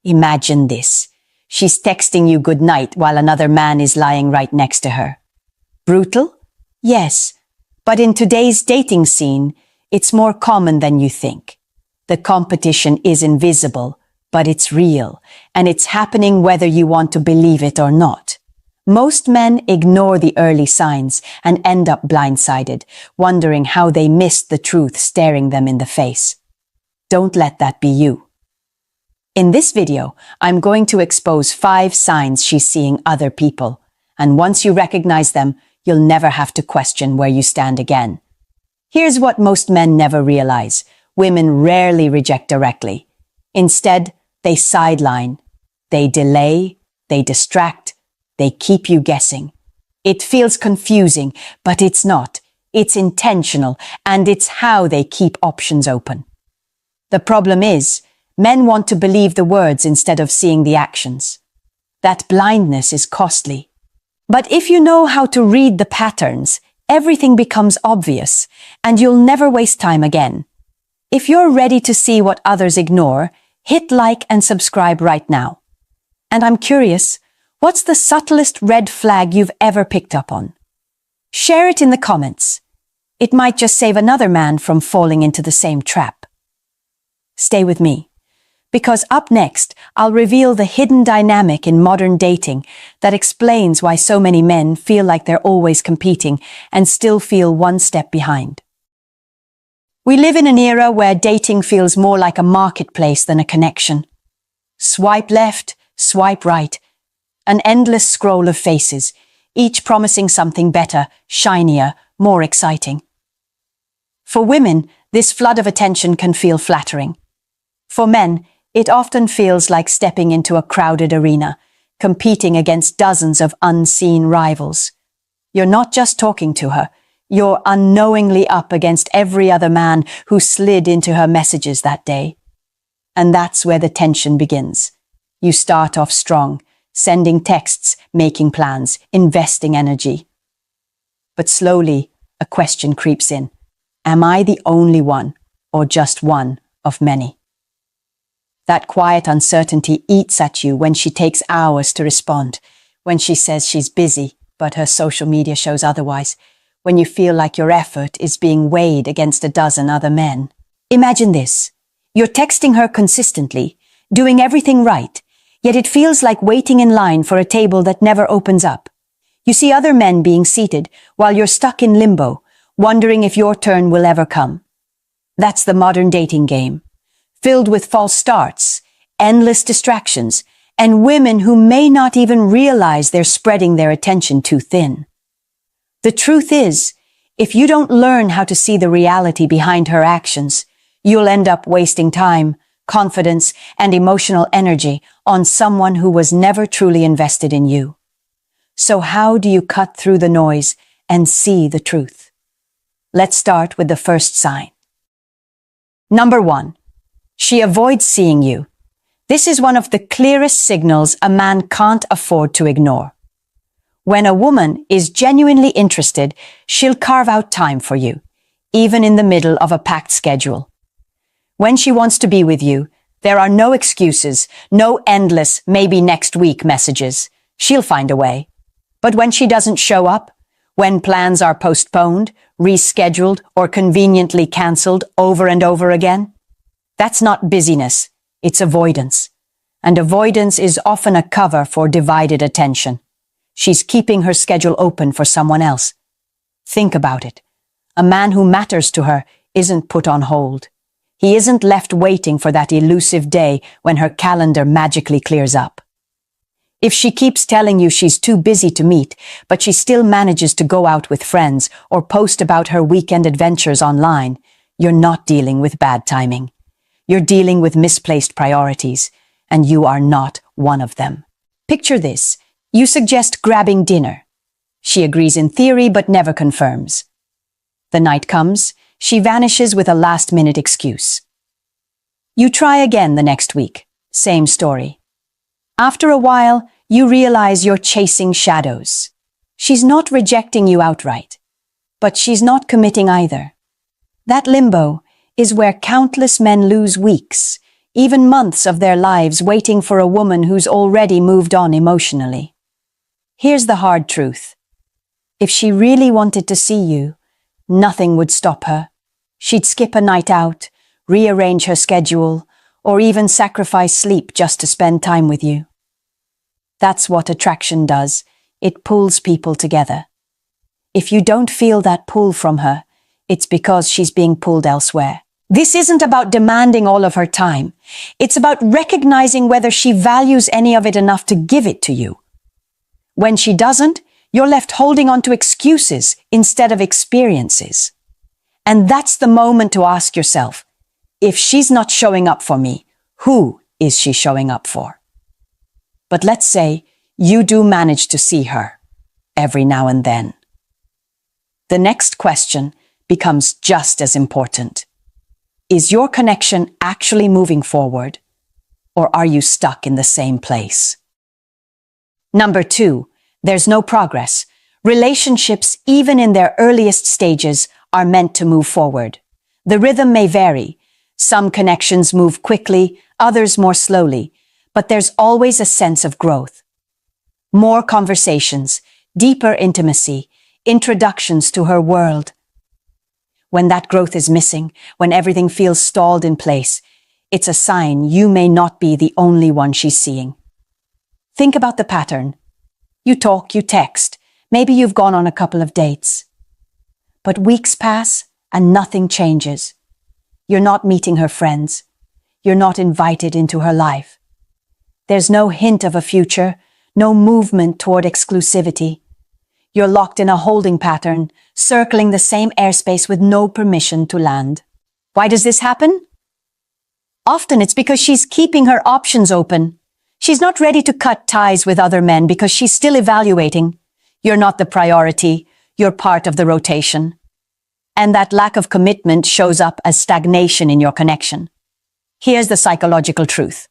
Imagine this. She's texting you good night while another man is lying right next to her. Brutal? Yes, but in today's dating scene, it's more common than you think. The competition is invisible, but it's real, and it's happening whether you want to believe it or not. Most men ignore the early signs and end up blindsided, wondering how they missed the truth staring them in the face. Don't let that be you. In this video, I'm going to expose 5 signs she's seeing other people, and once you recognize them, you'll never have to question where you stand again. Here's what most men never realize. Women rarely reject directly. Instead, they sideline, they delay, they distract, they keep you guessing. It feels confusing, but it's not. It's intentional, and it's how they keep options open. The problem is, men want to believe the words instead of seeing the actions. That blindness is costly. But if you know how to read the patterns, everything becomes obvious, and you'll never waste time again. If you're ready to see what others ignore, hit like and subscribe right now. And I'm curious, what's the subtlest red flag you've ever picked up on? Share it in the comments. It might just save another man from falling into the same trap. Stay with me, because up next, I'll reveal the hidden dynamic in modern dating that explains why so many men feel like they're always competing and still feel one step behind. We live in an era where dating feels more like a marketplace than a connection. Swipe left, swipe right. An endless scroll of faces, each promising something better, shinier, more exciting. For women, this flood of attention can feel flattering. For men, it often feels like stepping into a crowded arena, competing against dozens of unseen rivals. You're not just talking to her, you're unknowingly up against every other man who slid into her messages that day. And that's where the tension begins. You start off strong, sending texts, making plans, investing energy. But slowly, a question creeps in. Am I the only one, or just one of many? That quiet uncertainty eats at you when she takes hours to respond, when she says she's busy, but her social media shows otherwise, when you feel like your effort is being weighed against a dozen other men. Imagine this. You're texting her consistently, doing everything right, yet it feels like waiting in line for a table that never opens up. You see other men being seated while you're stuck in limbo, wondering if your turn will ever come. That's the modern dating game, filled with false starts, endless distractions, and women who may not even realize they're spreading their attention too thin. The truth is, if you don't learn how to see the reality behind her actions, you'll end up wasting time, confidence, and emotional energy on someone who was never truly invested in you. So how do you cut through the noise and see the truth? Let's start with the first sign. Number 1. She avoids seeing you. This is one of the clearest signals a man can't afford to ignore. When a woman is genuinely interested, she'll carve out time for you, even in the middle of a packed schedule. When she wants to be with you, there are no excuses, no endless maybe next week messages. She'll find a way. But when she doesn't show up, when plans are postponed, rescheduled, or conveniently cancelled over and over again, that's not busyness, it's avoidance. And avoidance is often a cover for divided attention. She's keeping her schedule open for someone else. Think about it. A man who matters to her isn't put on hold. He isn't left waiting for that elusive day when her calendar magically clears up. If she keeps telling you she's too busy to meet, but she still manages to go out with friends or post about her weekend adventures online, you're not dealing with bad timing. You're dealing with misplaced priorities, and you are not one of them. Picture this. You suggest grabbing dinner. She agrees in theory but never confirms. The night comes, she vanishes with a last-minute excuse. You try again the next week. Same story. After a while, you realize you're chasing shadows. She's not rejecting you outright, but she's not committing either. That limbo is where countless men lose weeks, even months of their lives waiting for a woman who's already moved on emotionally. Here's the hard truth. If she really wanted to see you, nothing would stop her. She'd skip a night out, rearrange her schedule, or even sacrifice sleep just to spend time with you. That's what attraction does. It pulls people together. If you don't feel that pull from her, it's because she's being pulled elsewhere. This isn't about demanding all of her time. It's about recognizing whether she values any of it enough to give it to you. When she doesn't, you're left holding on to excuses instead of experiences. And that's the moment to ask yourself, if she's not showing up for me, who is she showing up for? But let's say you do manage to see her every now and then. The next question becomes just as important. Is your connection actually moving forward, or are you stuck in the same place? Number 2, there's no progress. Relationships, even in their earliest stages, are meant to move forward. The rhythm may vary. Some connections move quickly, others more slowly, but there's always a sense of growth. More conversations, deeper intimacy, introductions to her world. When that growth is missing, when everything feels stalled in place, it's a sign you may not be the only one she's seeing. Think about the pattern. You talk, you text, maybe you've gone on a couple of dates. But weeks pass and nothing changes. You're not meeting her friends. You're not invited into her life. There's no hint of a future, no movement toward exclusivity. You're locked in a holding pattern, circling the same airspace with no permission to land. Why does this happen? Often it's because she's keeping her options open. She's not ready to cut ties with other men because she's still evaluating. You're not the priority. You're part of the rotation. And that lack of commitment shows up as stagnation in your connection. Here's the psychological truth.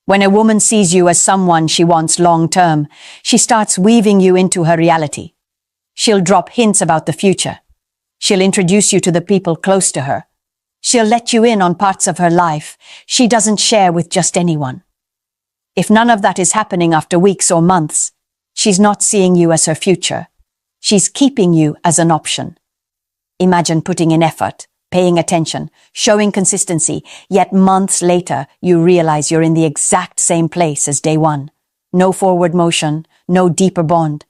When a woman sees you as someone she wants long-term, she starts weaving you into her reality. She'll drop hints about the future. She'll introduce you to the people close to her. She'll let you in on parts of her life she doesn't share with just anyone. If none of that is happening after weeks or months, she's not seeing you as her future. She's keeping you as an option. Imagine putting in effort, paying attention, showing consistency, yet months later you realize you're in the exact same place as day one. No forward motion, no deeper bond.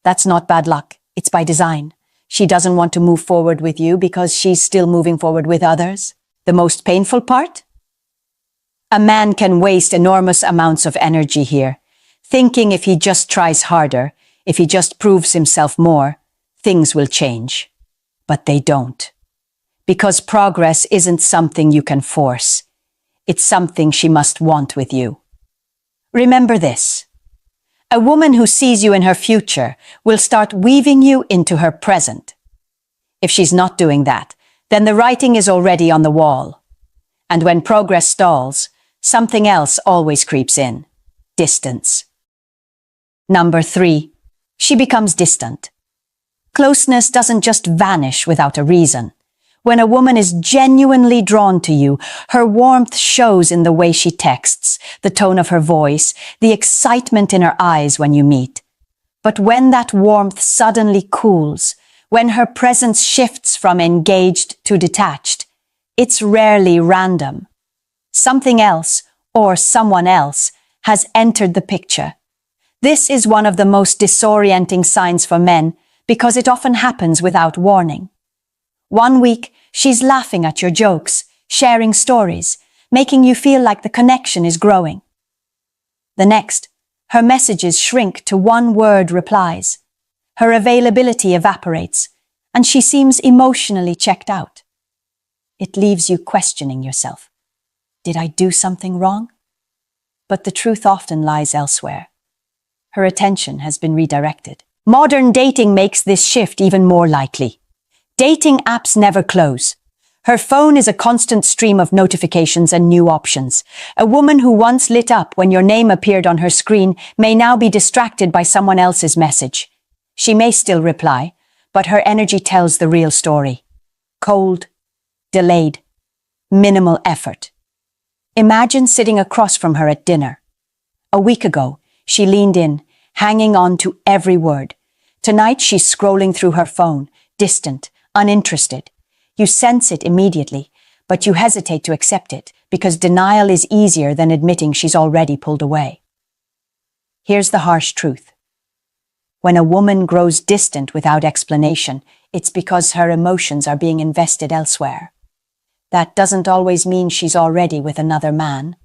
That's not bad luck, it's by design. She doesn't want to move forward with you because she's still moving forward with others. The most painful part? A man can waste enormous amounts of energy here, thinking if he just tries harder, if he just proves himself more, things will change. But they don't. Because progress isn't something you can force. It's something she must want with you. Remember this. A woman who sees you in her future will start weaving you into her present. If she's not doing that, then the writing is already on the wall. And when progress stalls, something else always creeps in. Distance. Number 3, she becomes distant. Closeness doesn't just vanish without a reason. When a woman is genuinely drawn to you, her warmth shows in the way she texts, the tone of her voice, the excitement in her eyes when you meet. But when that warmth suddenly cools, when her presence shifts from engaged to detached, it's rarely random. Something else, or someone else, has entered the picture. This is one of the most disorienting signs for men because it often happens without warning. One week, she's laughing at your jokes, sharing stories, making you feel like the connection is growing. The next, her messages shrink to one-word replies. Her availability evaporates, and she seems emotionally checked out. It leaves you questioning yourself. Did I do something wrong? But the truth often lies elsewhere. Her attention has been redirected. Modern dating makes this shift even more likely. Dating apps never close. Her phone is a constant stream of notifications and new options. A woman who once lit up when your name appeared on her screen may now be distracted by someone else's message. She may still reply, but her energy tells the real story. Cold, delayed, minimal effort. Imagine sitting across from her at dinner. A week ago, she leaned in, hanging on to every word. Tonight, she's scrolling through her phone, distant, uninterested. You sense it immediately, but you hesitate to accept it because denial is easier than admitting she's already pulled away. Here's the harsh truth. When a woman grows distant without explanation, it's because her emotions are being invested elsewhere. That doesn't always mean she's already with another man,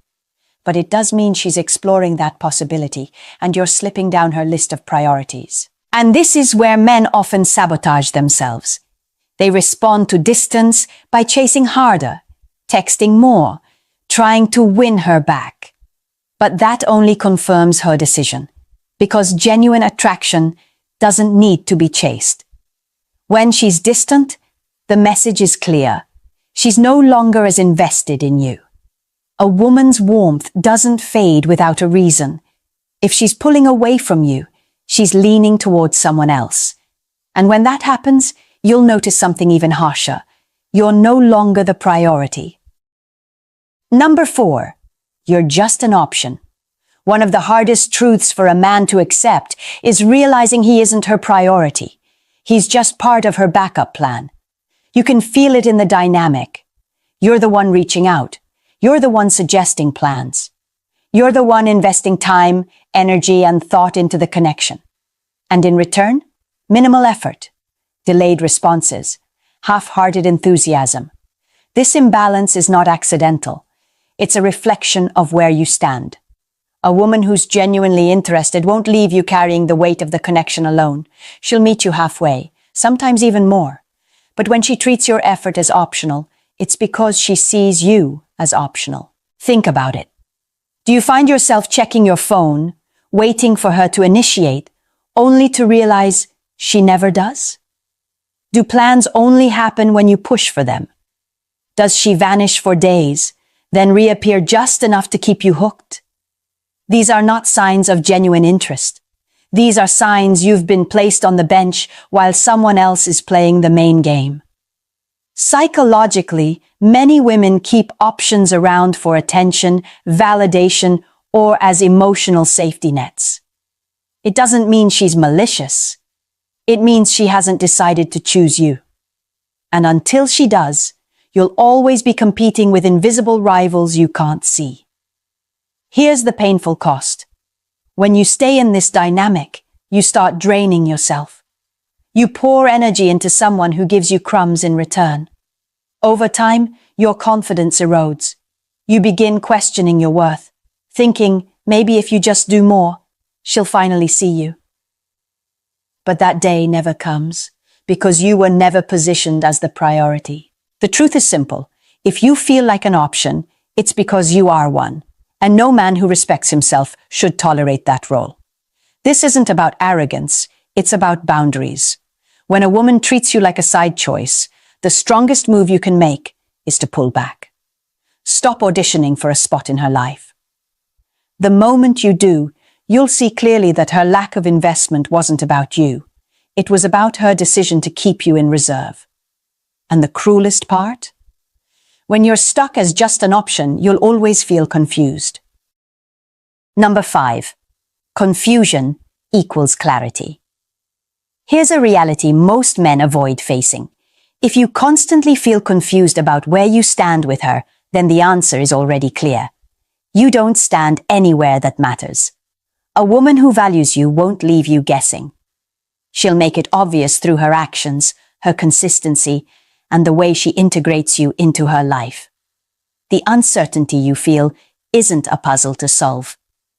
but it does mean she's exploring that possibility and you're slipping down her list of priorities. And this is where men often sabotage themselves. They respond to distance by chasing harder, texting more, trying to win her back. But that only confirms her decision, because genuine attraction doesn't need to be chased. When she's distant, the message is clear. She's no longer as invested in you. A woman's warmth doesn't fade without a reason. If she's pulling away from you, she's leaning towards someone else. And when that happens, you'll notice something even harsher. You're no longer the priority. Number 4, you're just an option. One of the hardest truths for a man to accept is realizing he isn't her priority. He's just part of her backup plan. You can feel it in the dynamic. You're the one reaching out. You're the one suggesting plans. You're the one investing time, energy, and thought into the connection. And in return, minimal effort, delayed responses, half-hearted enthusiasm. This imbalance is not accidental. It's a reflection of where you stand. A woman who's genuinely interested won't leave you carrying the weight of the connection alone. She'll meet you halfway, sometimes even more. But when she treats your effort as optional, it's because she sees you as optional. Think about it. Do you find yourself checking your phone, waiting for her to initiate, only to realize she never does? Do plans only happen when you push for them? Does she vanish for days, then reappear just enough to keep you hooked? These are not signs of genuine interest. These are signs you've been placed on the bench while someone else is playing the main game. Psychologically, many women keep options around for attention, validation, or as emotional safety nets. It doesn't mean she's malicious. It means she hasn't decided to choose you. And until she does, you'll always be competing with invisible rivals you can't see. Here's the painful cost. When you stay in this dynamic, you start draining yourself. You pour energy into someone who gives you crumbs in return. Over time, your confidence erodes. You begin questioning your worth, thinking maybe if you just do more, she'll finally see you. But that day never comes, because you were never positioned as the priority. The truth is simple. If you feel like an option, it's because you are one. And no man who respects himself should tolerate that role. This isn't about arrogance, it's about boundaries. When a woman treats you like a side choice, the strongest move you can make is to pull back. Stop auditioning for a spot in her life. The moment you do, you'll see clearly that her lack of investment wasn't about you. It was about her decision to keep you in reserve. And the cruelest part? When you're stuck as just an option, you'll always feel confused. Number 5. Confusion equals clarity. Here's a reality most men avoid facing. If you constantly feel confused about where you stand with her, then the answer is already clear. You don't stand anywhere that matters. A woman who values you won't leave you guessing. She'll make it obvious through her actions, her consistency, and the way she integrates you into her life. The uncertainty you feel isn't a puzzle to solve.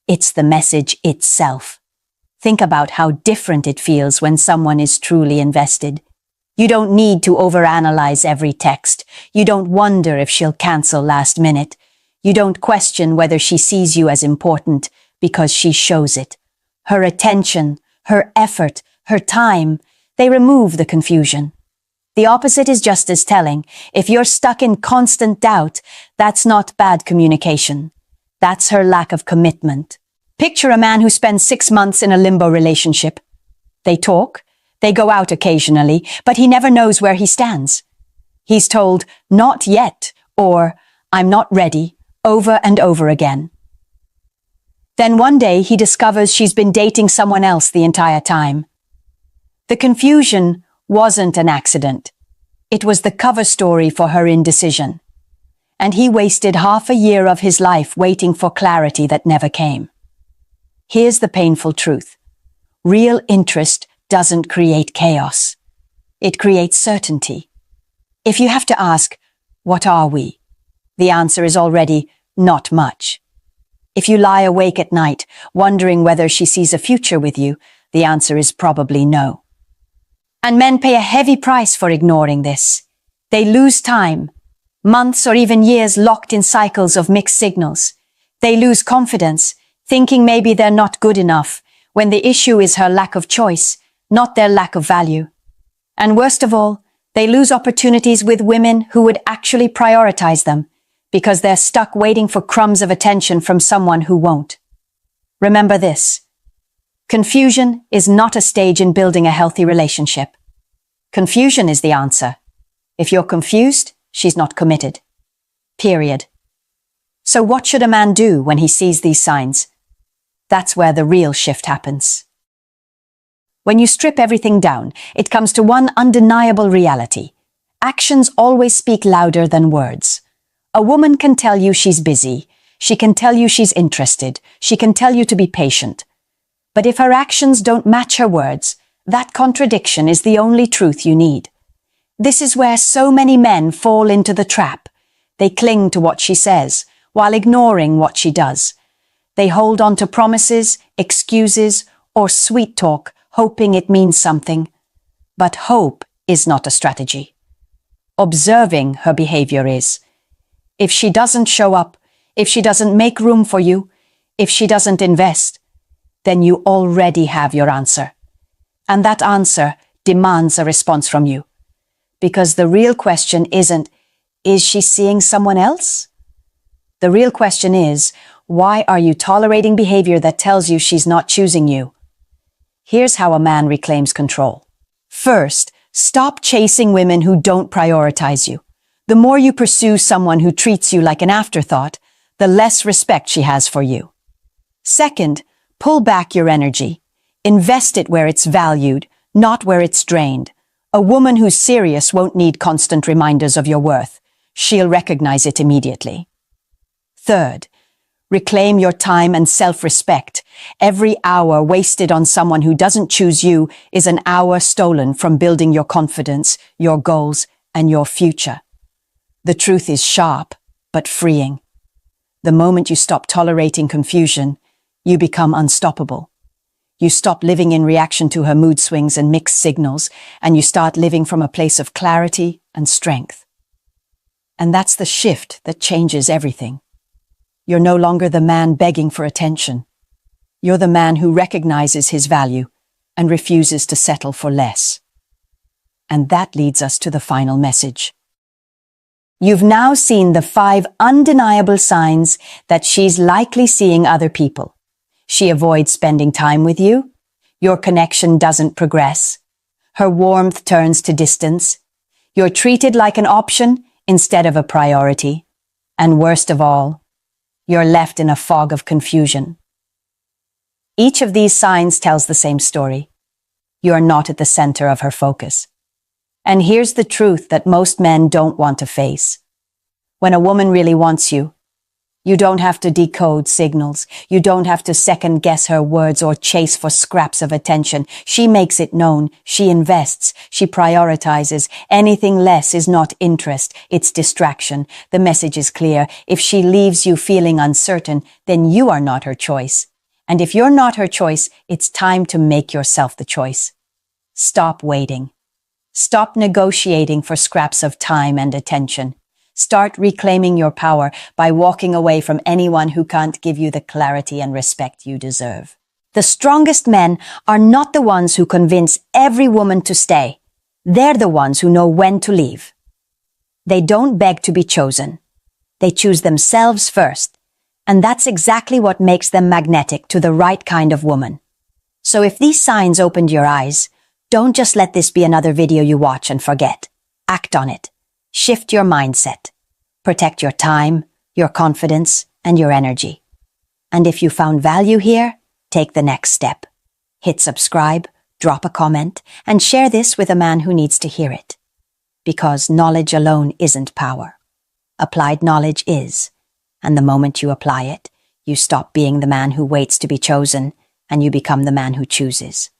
It's the message itself. Think about how different it feels when someone is truly invested. You don't need to overanalyze every text. You don't wonder if she'll cancel last minute. You don't question whether she sees you as important because she shows it. Her attention, her effort, her time, they remove the confusion. The opposite is just as telling. If you're stuck in constant doubt, that's not bad communication. That's her lack of commitment. Picture a man who spends 6 months in a limbo relationship. They talk, they go out occasionally, but he never knows where he stands. He's told, "not yet," or "I'm not ready," over and over again. Then one day he discovers she's been dating someone else the entire time. The confusion wasn't an accident. It was the cover story for her indecision. And he wasted half a year of his life waiting for clarity that never came. Here's the painful truth. Real interest doesn't create chaos. It creates certainty. If you have to ask, what are we? The answer is already not much. If you lie awake at night, wondering whether she sees a future with you, the answer is probably no. And men pay a heavy price for ignoring this. They lose time, months or even years locked in cycles of mixed signals. They lose confidence, thinking maybe they're not good enough, when the issue is her lack of choice, not their lack of value. And worst of all, they lose opportunities with women who would actually prioritize them, because they're stuck waiting for crumbs of attention from someone who won't. Remember this. Confusion is not a stage in building a healthy relationship. Confusion is the answer. If you're confused, she's not committed. Period. So what should a man do when he sees these signs? That's where the real shift happens. When you strip everything down, it comes to one undeniable reality. Actions always speak louder than words. A woman can tell you she's busy. She can tell you she's interested. She can tell you to be patient. But if her actions don't match her words, that contradiction is the only truth you need. This is where so many men fall into the trap. They cling to what she says, while ignoring what she does. They hold on to promises, excuses, or sweet talk, hoping it means something. But hope is not a strategy. Observing her behavior is. If she doesn't show up, if she doesn't make room for you, if she doesn't invest, then you already have your answer. And that answer demands a response from you. Because the real question isn't, is she seeing someone else? The real question is, why are you tolerating behavior that tells you she's not choosing you? Here's how a man reclaims control. First, stop chasing women who don't prioritize you. The more you pursue someone who treats you like an afterthought, the less respect she has for you. Second, pull back your energy. Invest it where it's valued, not where it's drained. A woman who's serious won't need constant reminders of your worth. She'll recognize it immediately. Third, reclaim your time and self-respect. Every hour wasted on someone who doesn't choose you is an hour stolen from building your confidence, your goals, and your future. The truth is sharp, but freeing. The moment you stop tolerating confusion, you become unstoppable. You stop living in reaction to her mood swings and mixed signals, and you start living from a place of clarity and strength. And that's the shift that changes everything. You're no longer the man begging for attention. You're the man who recognizes his value and refuses to settle for less. And that leads us to the final message. You've now seen the 5 undeniable signs that she's likely seeing other people. She avoids spending time with you. Your connection doesn't progress. Her warmth turns to distance. You're treated like an option instead of a priority. And worst of all, you're left in a fog of confusion. Each of these signs tells the same story. You're not at the center of her focus. And here's the truth that most men don't want to face. When a woman really wants you, you don't have to decode signals. You don't have to second-guess her words or chase for scraps of attention. She makes it known. She invests. She prioritizes. Anything less is not interest. It's distraction. The message is clear. If she leaves you feeling uncertain, then you are not her choice. And if you're not her choice, it's time to make yourself the choice. Stop waiting. Stop negotiating for scraps of time and attention. Start reclaiming your power by walking away from anyone who can't give you the clarity and respect you deserve. The strongest men are not the ones who convince every woman to stay. They're the ones who know when to leave. They don't beg to be chosen. They choose themselves first. And that's exactly what makes them magnetic to the right kind of woman. So if these signs opened your eyes, don't just let this be another video you watch and forget. Act on it. Shift your mindset. Protect your time, your confidence, and your energy. And if you found value here, take the next step. Hit subscribe, drop a comment, and share this with a man who needs to hear it. Because knowledge alone isn't power. Applied knowledge is. And the moment you apply it, you stop being the man who waits to be chosen, and you become the man who chooses.